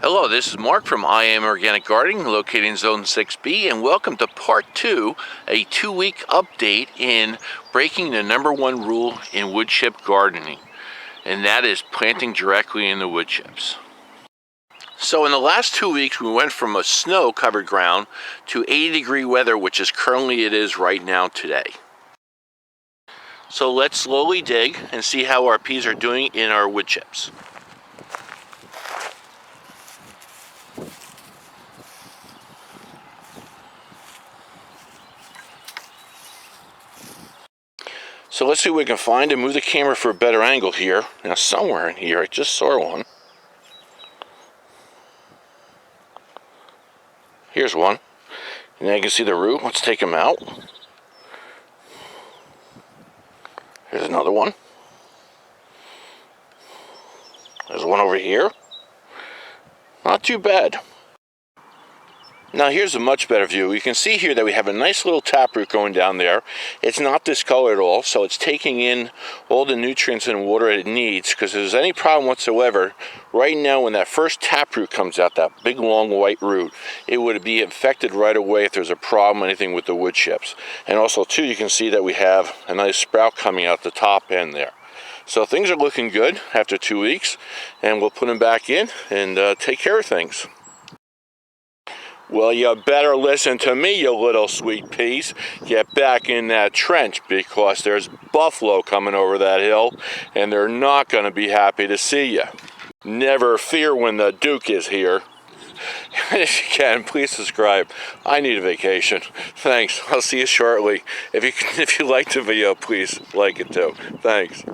Hello, this is Mark from I Am Organic Gardening, located in Zone 6B, and welcome to part 2, a 2-week update in breaking the #1 rule in wood chip gardening, and that is planting directly in the wood chips. So in the last 2 weeks, we went from a snow-covered ground to 80-degree weather, which is currently it is right now today. So let's slowly dig and see how our peas are doing in our wood chips. So let's see what we can find and move the camera for a better angle here. Now somewhere in here, I just saw one. Here's one. And now you can see the root. Let's take him out. Here's another one. There's one over here. Not too bad. Now here's a much better view. You can see here that we have a nice little taproot going down there. It's not discolored at all, so it's taking in all the nutrients and water it needs, because if there's any problem whatsoever, right now when that first taproot comes out, that big long white root, it would be infected right away if there's a problem, anything with the wood chips. And also too, you can see that we have a nice sprout coming out the top end there. So things are looking good after 2 weeks, and we'll put them back in and take care of things. Well, you better listen to me, you little sweet peas. Get back in that trench, because there's buffalo coming over that hill, and they're not going to be happy to see you. Never fear when the Duke is here. And if you can, please subscribe. I need a vacation. Thanks. I'll see you shortly. If you liked the video, please like it too. Thanks.